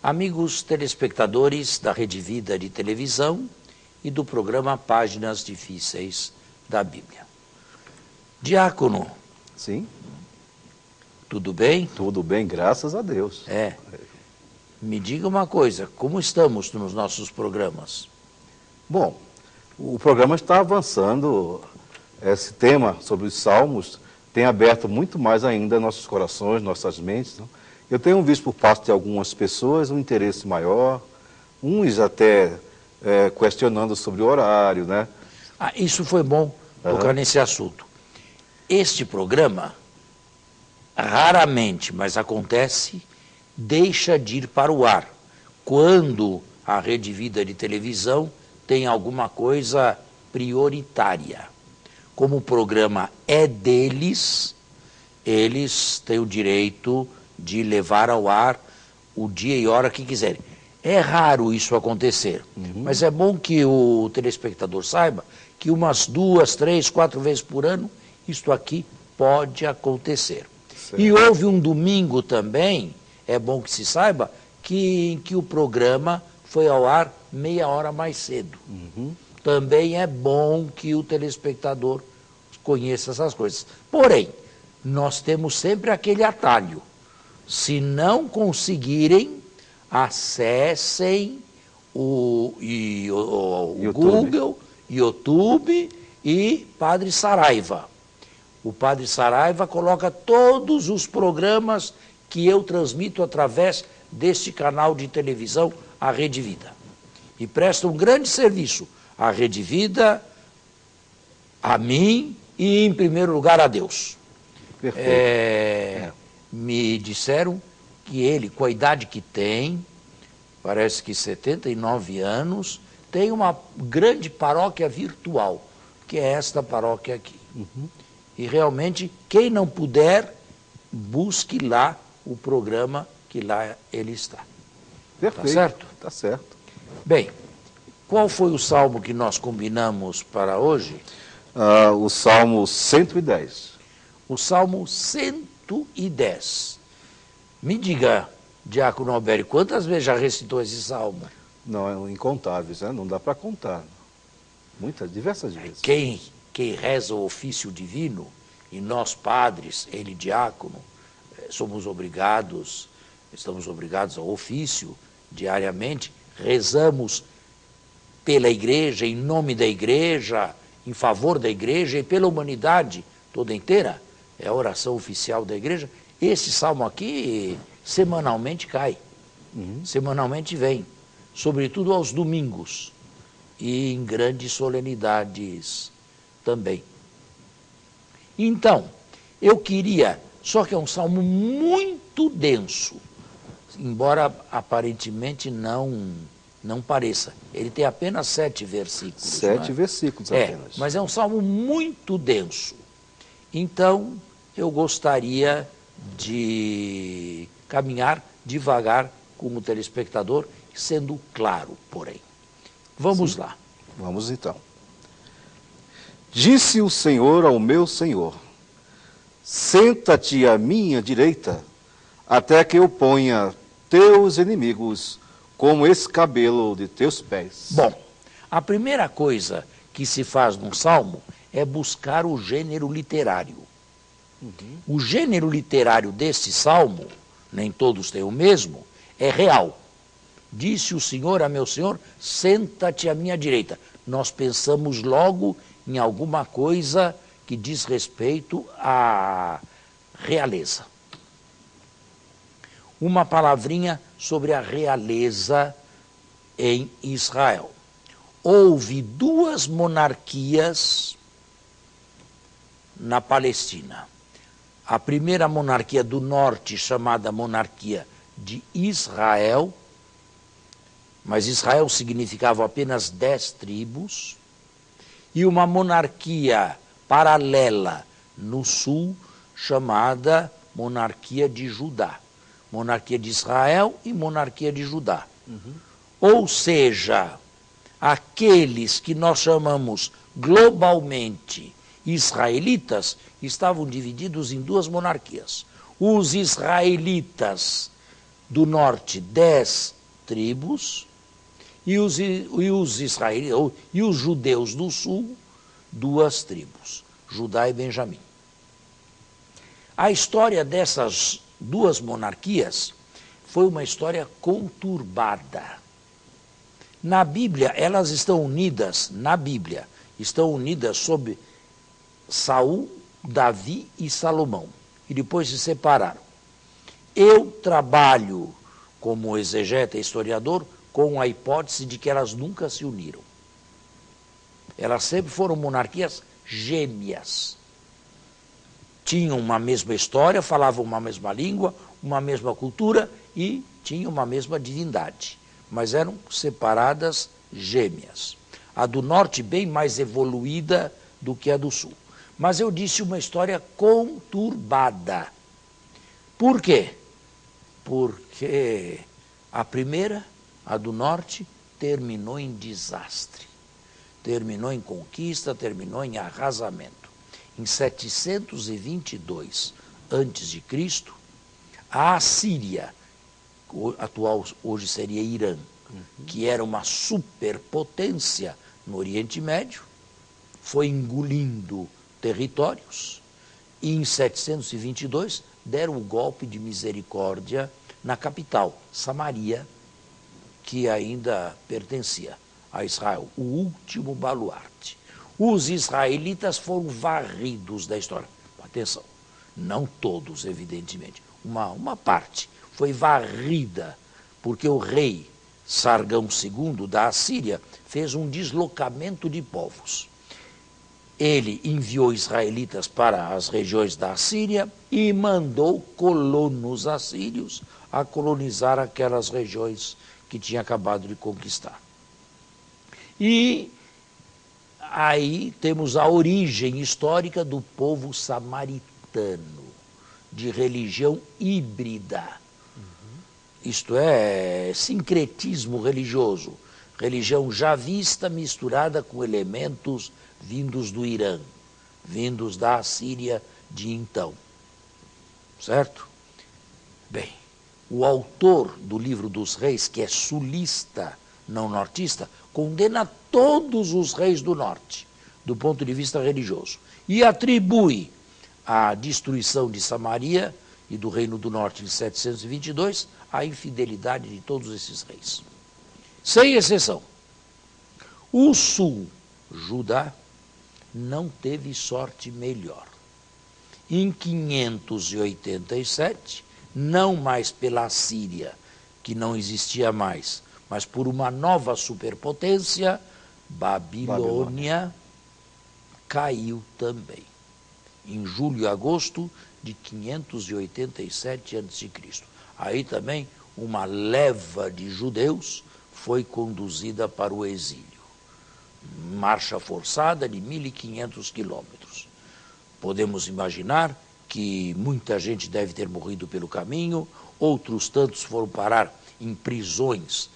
Amigos telespectadores da Rede Vida de televisão e do programa Páginas Difíceis da Bíblia. Diácono. Sim. Tudo bem? Tudo bem, graças a Deus. Me diga uma coisa, como estamos nos nossos programas? Bom, o programa está avançando. Esse tema sobre os salmos tem aberto muito mais ainda nossos corações, nossas mentes. Não? Eu tenho visto por parte de algumas pessoas um interesse maior, uns até questionando sobre o horário, né? Isso foi bom tocar nesse assunto. Este programa, raramente, mas acontece, deixa de ir para o ar quando a Rede Vida de televisão tem alguma coisa prioritária. Como o programa é deles, eles têm o direito de levar ao ar o dia e hora que quiserem. É raro isso acontecer, mas é bom que o telespectador saiba que umas 2, 3, 4 vezes por ano, isto aqui pode acontecer. Certo. E houve um domingo também, é bom que se saiba, que o programa foi ao ar meia hora mais cedo. Também é bom que o telespectador conheça essas coisas. Porém, nós temos sempre aquele atalho. Se não conseguirem, acessem o Google, YouTube e Padre Saraiva. O Padre Saraiva coloca todos os programas que eu transmito através deste canal de televisão, a Rede Vida. E presta um grande serviço à Rede Vida, a mim e, em primeiro lugar, a Deus. Me disseram que ele, com a idade que tem, parece que 79 anos, tem uma grande paróquia virtual, que é esta paróquia aqui. E realmente, quem não puder, busque lá o programa que lá ele está. Perfeito. Tá certo? Tá certo. Bem, qual foi o salmo que nós combinamos para hoje? O Salmo 110. O Salmo 110. Me diga, Diácono Albério, quantas vezes já recitou esse salmo? Não, incontáveis, né? Não dá para contar. Muitas, diversas vezes. Quem reza o ofício divino, e nós padres, ele diácono, estamos obrigados ao ofício diariamente, rezamos pela igreja, em nome da igreja, em favor da igreja e pela humanidade toda inteira, é a oração oficial da igreja. Esse salmo aqui semanalmente cai, semanalmente vem, sobretudo aos domingos e em grandes solenidades também. Então, eu queria, só que é um salmo muito denso, embora aparentemente não pareça. Ele tem apenas 7 versículos. 7 versículos apenas. Mas é um salmo muito denso. Então, eu gostaria de caminhar devagar com o telespectador, sendo claro, porém. Vamos lá. Vamos então. Disse o Senhor ao meu Senhor: senta-te à minha direita, até que eu ponha teus inimigos como escabelo de teus pés. Bom, a primeira coisa que se faz num salmo é buscar o gênero literário. O gênero literário deste salmo, nem todos têm o mesmo, é real. Disse o Senhor a meu Senhor, senta-te à minha direita. Nós pensamos logo em alguma coisa que diz respeito à realeza. Uma palavrinha sobre a realeza em Israel. Houve 2 monarquias na Palestina. A primeira monarquia do norte, chamada monarquia de Israel, mas Israel significava apenas 10 tribos, e uma monarquia paralela no sul, chamada monarquia de Judá. Monarquia de Israel e monarquia de Judá. Ou seja, aqueles que nós chamamos globalmente israelitas estavam divididos em 2 monarquias. Os israelitas do norte 10 tribos e os israelitas e os judeus do sul 2 tribos, Judá e Benjamim. A história dessas 2 monarquias foi uma história conturbada. Na Bíblia, elas estão unidas, sob Saul, Davi e Salomão, e depois se separaram. Eu trabalho como exegeta e historiador com a hipótese de que elas nunca se uniram. Elas sempre foram monarquias gêmeas. Tinham uma mesma história, falavam uma mesma língua, uma mesma cultura e tinham uma mesma divindade, mas eram separadas gêmeas. A do norte bem mais evoluída do que a do sul. Mas eu disse uma história conturbada. Por quê? Porque a primeira, a do norte, terminou em desastre. Terminou em conquista, terminou em arrasamento. Em 722 a.C., a Assíria, atual hoje seria Irã, que era uma superpotência no Oriente Médio, foi engolindo territórios e em 722 deram o golpe de misericórdia na capital, Samaria, que ainda pertencia a Israel, o último baluarte. Os israelitas foram varridos da história. Atenção, não todos, evidentemente. Uma parte foi varrida, porque o rei Sargão II da Assíria fez um deslocamento de povos. Ele enviou israelitas para as regiões da Assíria e mandou colonos assírios a colonizar aquelas regiões que tinha acabado de conquistar. E aí temos a origem histórica do povo samaritano, de religião híbrida. Isto é, sincretismo religioso, religião javista misturada com elementos vindos do Irã, vindos da Assíria de então. Certo? Bem, o autor do livro dos reis, que é sulista, não nortista, condena todos os reis do norte, do ponto de vista religioso, e atribui a destruição de Samaria e do Reino do Norte em 722 à infidelidade de todos esses reis. Sem exceção. O sul, Judá, não teve sorte melhor. Em 587, não mais pela Síria, que não existia mais, mas por uma nova superpotência, Babilônia caiu também. Em julho e agosto de 587 a.C. Aí também uma leva de judeus foi conduzida para o exílio. Marcha forçada de 1.500 quilômetros. Podemos imaginar que muita gente deve ter morrido pelo caminho, outros tantos foram parar em prisões.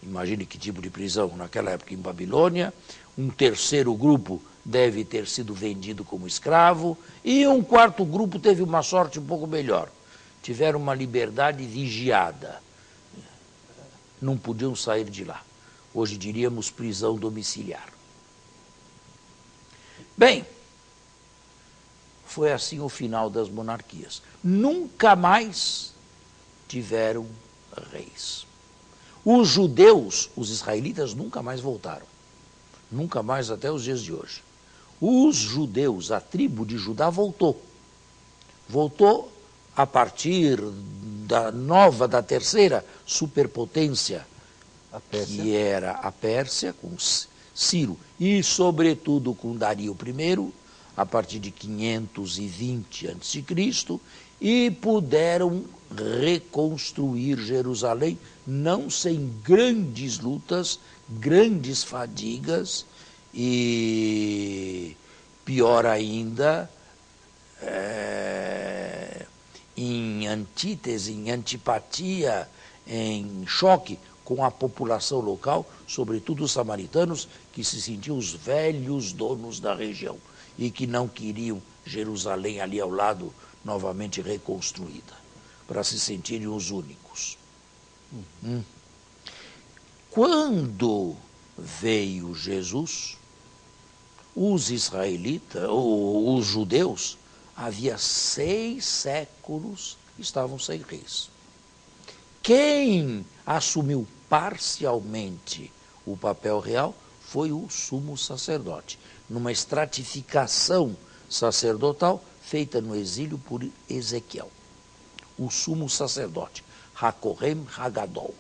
Imagine que tipo de prisão naquela época em Babilônia. Um terceiro grupo deve ter sido vendido como escravo, e um quarto grupo teve uma sorte um pouco melhor. Tiveram uma liberdade vigiada. Não podiam sair de lá. Hoje diríamos prisão domiciliar. Bem, foi assim o final das monarquias. Nunca mais tiveram reis. Os judeus, os israelitas, nunca mais voltaram. Nunca mais até os dias de hoje. Os judeus, a tribo de Judá voltou. Voltou a partir da terceira superpotência, que era a Pérsia, com Ciro, e sobretudo com Dario I, a partir de 520 a.C., e puderam reconstruir Jerusalém, não sem grandes lutas, grandes fadigas, e pior ainda, em antítese, em antipatia, em choque com a população local, sobretudo os samaritanos, que se sentiam os velhos donos da região e que não queriam Jerusalém ali ao lado novamente reconstruída, para se sentirem os únicos. Quando veio Jesus, os israelitas, ou os judeus, havia 6 séculos estavam sem reis. Quem assumiu parcialmente o papel real foi o sumo sacerdote, numa estratificação sacerdotal feita no exílio por Ezequiel. O sumo sacerdote, Hakohem Hagadol,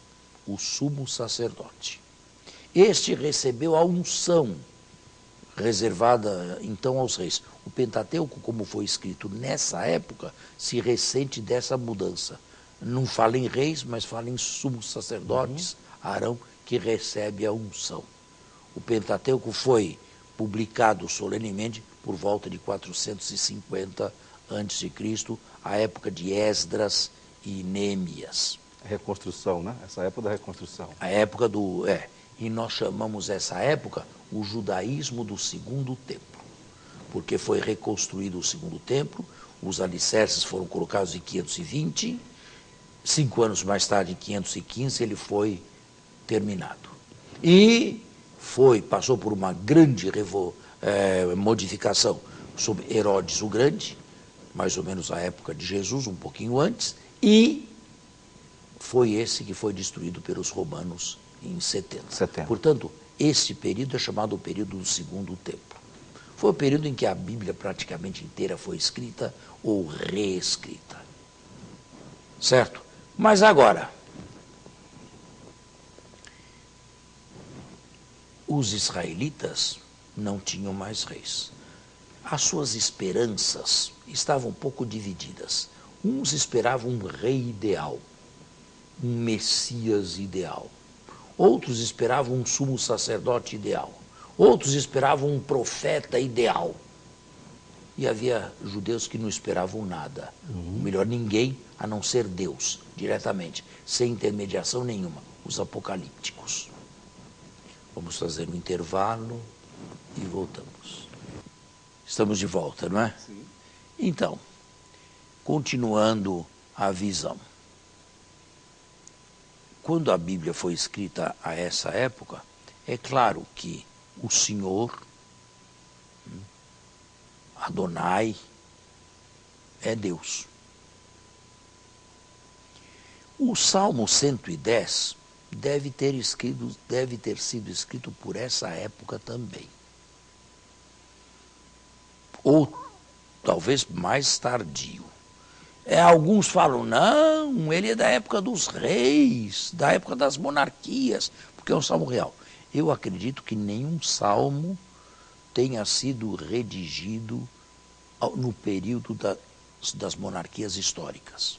o sumo sacerdote. Este recebeu a unção reservada então aos reis. O Pentateuco, como foi escrito nessa época, se ressente dessa mudança. Não fala em reis, mas fala em sumos sacerdotes, Arão, que recebe a unção. O Pentateuco foi publicado solenemente por volta de 450 a.C., a época de Esdras e Neemias. A reconstrução, né? Essa época da reconstrução. A época do... E nós chamamos essa época o judaísmo do Segundo Templo, porque foi reconstruído o Segundo Templo, os alicerces foram colocados em 520, 5 anos mais tarde, em 515, ele foi terminado. E passou por uma grande modificação sob Herodes o Grande, mais ou menos a época de Jesus, um pouquinho antes, e foi esse que foi destruído pelos romanos em 70. Portanto, esse período é chamado o período do Segundo Templo. Foi o período em que a Bíblia praticamente inteira foi escrita ou reescrita. Certo? Mas agora, os israelitas não tinham mais reis. As suas esperanças estavam um pouco divididas. Uns esperavam um rei ideal, um Messias ideal. Outros esperavam um sumo sacerdote ideal. Outros esperavam um profeta ideal. E havia judeus que não esperavam nada. Melhor, ninguém, a não ser Deus, diretamente, sem intermediação nenhuma, os apocalípticos. Vamos fazer um intervalo e voltamos. Estamos de volta, não é? Sim. Então, continuando a visão. Quando a Bíblia foi escrita a essa época, é claro que o Senhor, Adonai, é Deus. O Salmo 110 deve ter sido escrito por essa época também. Ou talvez mais tardio. Alguns falam, não, ele é da época dos reis, da época das monarquias, porque é um salmo real. Eu acredito que nenhum salmo tenha sido redigido no período das monarquias históricas.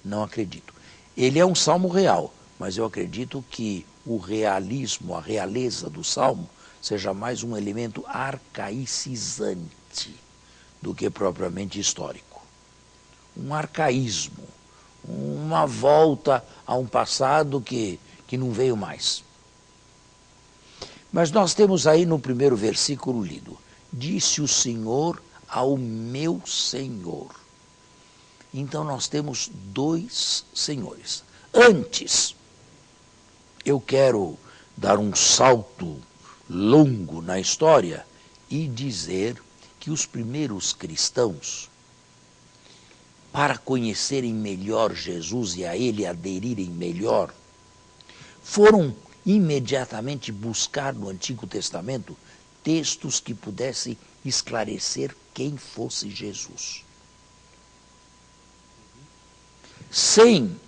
Não acredito. Ele é um salmo real, mas eu acredito que o realismo, a realeza do salmo, seja mais um elemento arcaicizante do que propriamente histórico. Um arcaísmo, uma volta a um passado que não veio mais. Mas nós temos aí no primeiro versículo lido, disse o Senhor ao meu Senhor. Então nós temos 2 senhores. Antes, eu quero dar um salto longo na história e dizer que os primeiros cristãos, para conhecerem melhor Jesus e a ele aderirem melhor, foram imediatamente buscar no Antigo Testamento textos que pudessem esclarecer quem fosse Jesus. Sem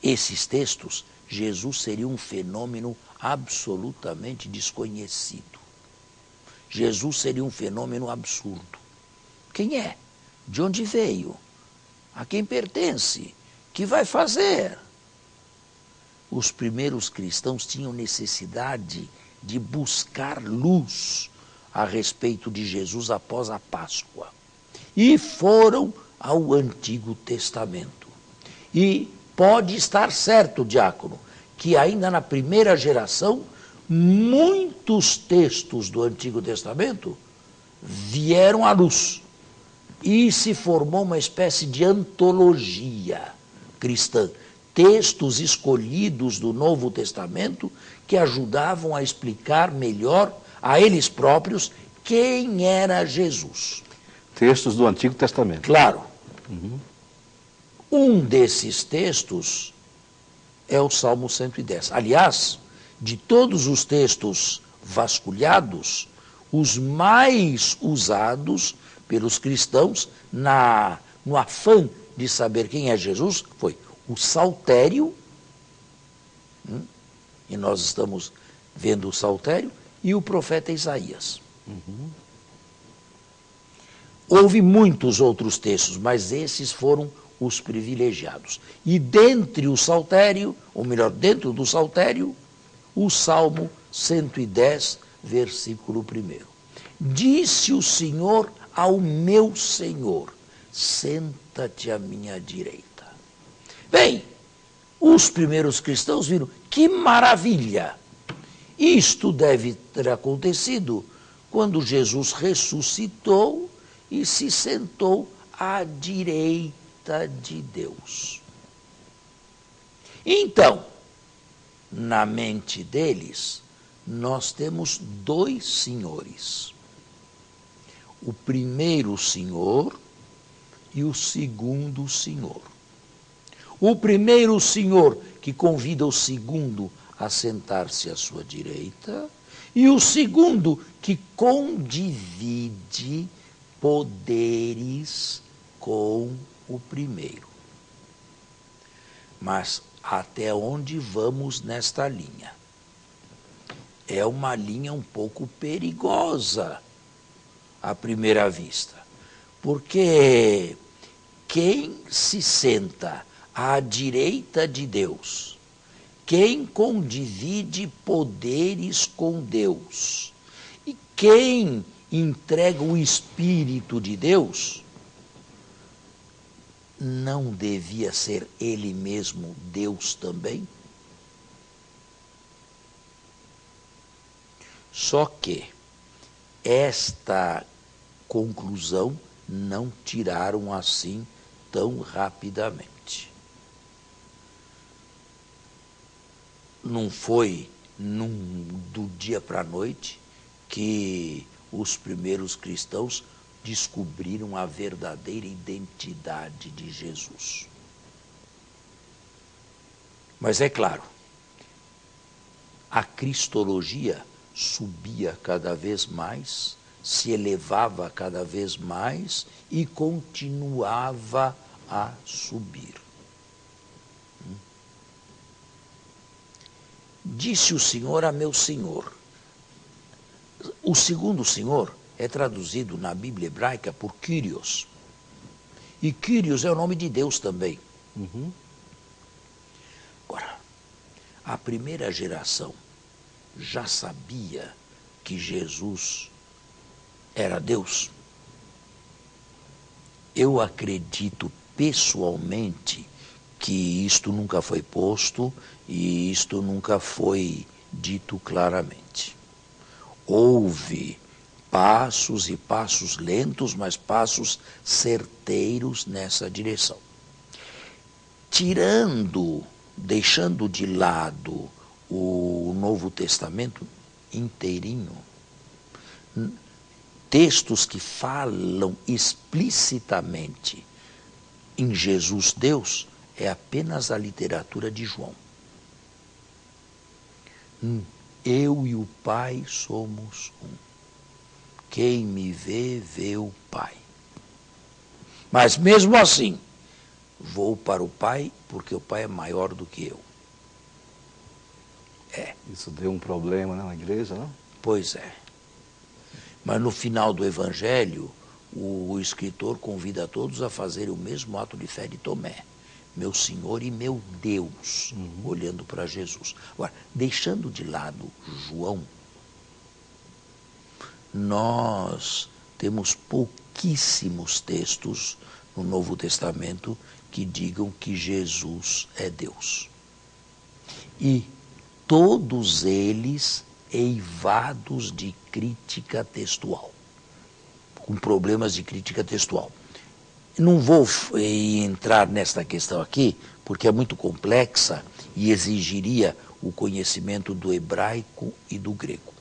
esses textos, Jesus seria um fenômeno absolutamente desconhecido. Jesus seria um fenômeno absurdo. Quem é? De onde veio? A quem pertence? Que vai fazer? Os primeiros cristãos tinham necessidade de buscar luz a respeito de Jesus após a Páscoa. E foram ao Antigo Testamento. E pode estar certo, diácono, que ainda na primeira geração, muitos textos do Antigo Testamento vieram à luz. E se formou uma espécie de antologia cristã. textos escolhidos do Novo Testamento que ajudavam a explicar melhor a eles próprios quem era Jesus. Textos do Antigo Testamento. Claro. Um desses textos é o Salmo 110. Aliás, de todos os textos vasculhados, os mais usados pelos cristãos no afã de saber quem é Jesus foi o Saltério, e nós estamos vendo o Saltério, e o profeta Isaías. Houve muitos outros textos, mas esses foram os privilegiados. E dentre o Saltério, ou melhor, dentro do Saltério, o Salmo 110, versículo 1. Disse o Senhor ao meu Senhor, senta-te à minha direita. Bem, os primeiros cristãos viram, que maravilha! Isto deve ter acontecido quando Jesus ressuscitou e se sentou à direita de Deus. Então, na mente deles, nós temos dois senhores. O primeiro senhor e o segundo senhor. O primeiro senhor que convida o segundo a sentar-se à sua direita, e o segundo que condivide poderes com o primeiro. Mas até onde vamos nesta linha? É uma linha um pouco perigosa à primeira vista, porque quem se senta à direita de Deus, quem condivide poderes com Deus e quem entrega o Espírito de Deus, não devia ser ele mesmo Deus também? Só que esta conclusão não tiraram assim tão rapidamente. Não foi do dia para a noite que os primeiros cristãos descobriram a verdadeira identidade de Jesus. Mas é claro, a cristologia subia cada vez mais, se elevava cada vez mais e continuava a subir. Disse o Senhor a meu Senhor. O segundo Senhor é traduzido na Bíblia hebraica por Kyrios. E Kyrios é o nome de Deus também. Agora, a primeira geração já sabia que Jesus era Deus? Eu acredito pessoalmente que isto nunca foi posto e isto nunca foi dito claramente. Houve passos e passos lentos, mas passos certeiros nessa direção. Deixando de lado o Novo Testamento inteirinho, textos que falam explicitamente em Jesus Deus, é apenas a literatura de João. Eu e o Pai somos um. Quem me vê, vê o Pai. Mas mesmo assim, vou para o Pai porque o Pai é maior do que eu. Isso deu um problema, né, na igreja, não? Pois é. Mas no final do Evangelho, o escritor convida todos a fazerem o mesmo ato de fé de Tomé. Meu Senhor e meu Deus, olhando para Jesus. Agora, deixando de lado João, nós temos pouquíssimos textos no Novo Testamento que digam que Jesus é Deus. E todos eles eivados de crítica textual, com problemas de crítica textual. Não vou entrar nesta questão aqui, porque é muito complexa e exigiria o conhecimento do hebraico e do grego.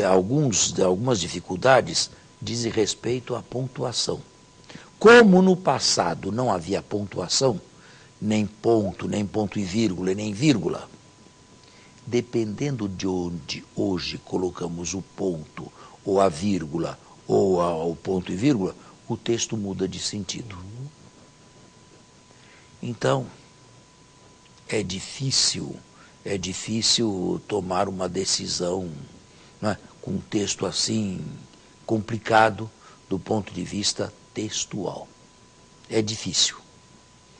Algumas dificuldades dizem respeito à pontuação. Como no passado não havia pontuação, nem ponto e vírgula, nem vírgula, dependendo de onde hoje colocamos o ponto, ou a vírgula, ou o ponto e vírgula, o texto muda de sentido. Então, é difícil tomar uma decisão, né, com um texto assim complicado do ponto de vista textual. É difícil.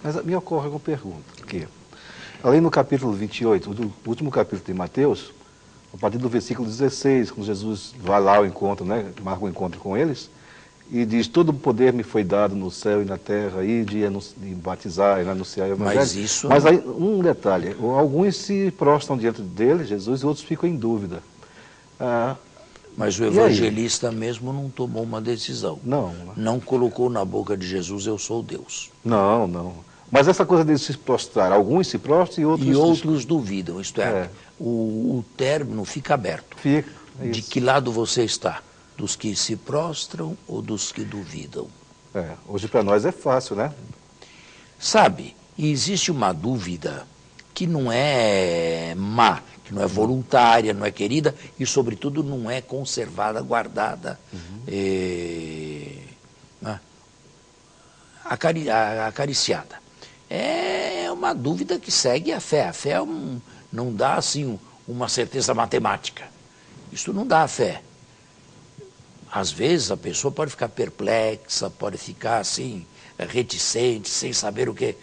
Mas me ocorre uma pergunta, que além no capítulo 28, do último capítulo de Mateus, a partir do versículo 16, quando Jesus vai lá ao encontro, né, marca o encontro com eles, e diz, todo o poder me foi dado no céu e na terra, e de batizar e anunciar o evangelho. Mas aí, um detalhe, alguns se prostram diante dele, Jesus, e outros ficam em dúvida. Mas o evangelista mesmo não tomou uma decisão. Não. Não colocou na boca de Jesus, eu sou Deus. Não. Mas essa coisa de se prostrar, alguns se prostram e outros duvidam, isto é, o término fica aberto. Fica, de que lado você está? Dos que se prostram ou dos que duvidam? Hoje para nós é fácil, né? Sabe, existe uma dúvida que não é má, que não é voluntária, não é querida e, sobretudo, não é conservada, guardada, acariciada. É uma dúvida que segue a fé. A fé não dá, assim, uma certeza matemática. Isso não dá a fé. Às vezes a pessoa pode ficar perplexa, pode ficar assim, reticente, sem saber o que.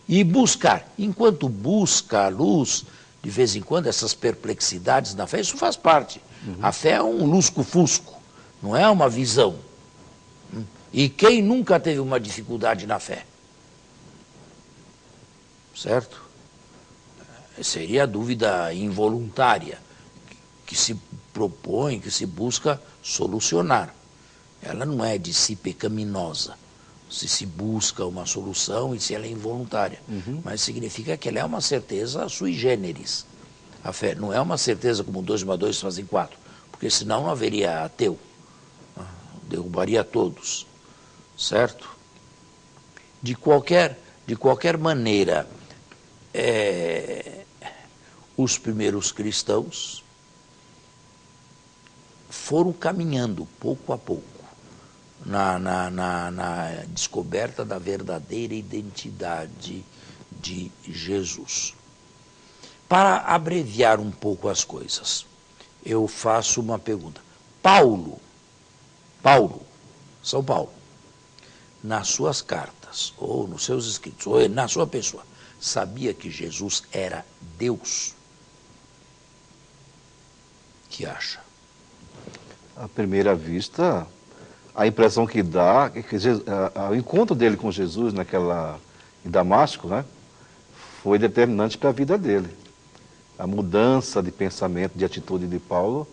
E buscar. Enquanto busca a luz, de vez em quando, essas perplexidades na fé, isso faz parte. A fé é um lusco-fusco, não é uma visão. E quem nunca teve uma dificuldade na fé? Certo? Seria a dúvida involuntária, que se propõe, que se busca solucionar. Ela não é de si pecaminosa. Se busca uma solução e se ela é involuntária. Mas significa que ela é uma certeza sui generis. A fé não é uma certeza como 2 mais 2 fazem 4, porque senão não haveria ateu. Derrubaria todos. Certo? De qualquer maneira, os primeiros cristãos foram caminhando pouco a pouco na descoberta da verdadeira identidade de Jesus. Para abreviar um pouco as coisas, eu faço uma pergunta. São Paulo, nas suas cartas, ou nos seus escritos, ou na sua pessoa, sabia que Jesus era Deus? O que acha? À primeira vista, a impressão que dá é que o encontro dele com Jesus em Damasco, né, foi determinante para a vida dele. A mudança de pensamento, de atitude de Paulo.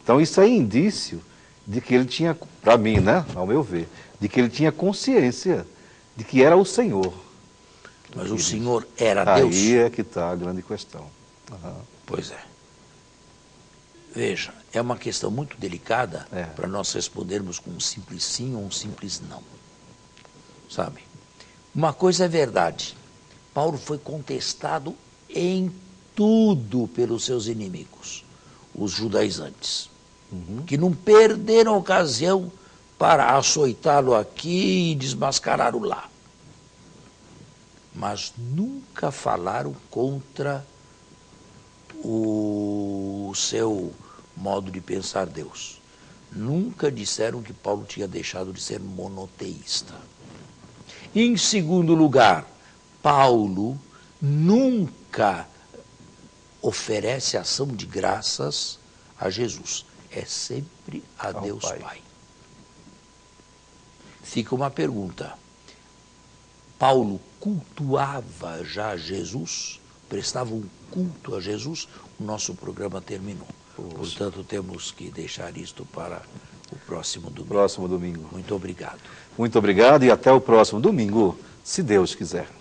Então isso é indício de que ele tinha, para mim, né, ao meu ver, de que ele tinha consciência de que era o Senhor. Mas o Senhor era Deus? Aí é que está a grande questão. Pois é. Veja, é uma questão muito delicada para nós respondermos com um simples sim ou um simples não. Sabe? Uma coisa é verdade. Paulo foi contestado em tudo pelos seus inimigos, os judaizantes, que não perderam a ocasião para açoitá-lo aqui e desmascará-lo lá. Mas nunca falaram contra o seu modo de pensar Deus. Nunca disseram que Paulo tinha deixado de ser monoteísta. Em segundo lugar, Paulo nunca oferece ação de graças a Jesus. É sempre a Deus Pai. Fica uma pergunta. Paulo cultuava já Jesus? Prestava um culto a Jesus? O nosso programa terminou. Portanto, temos que deixar isto para o próximo. próximo domingo. Próximo domingo. Muito obrigado. Muito obrigado e até o próximo domingo, se Deus quiser.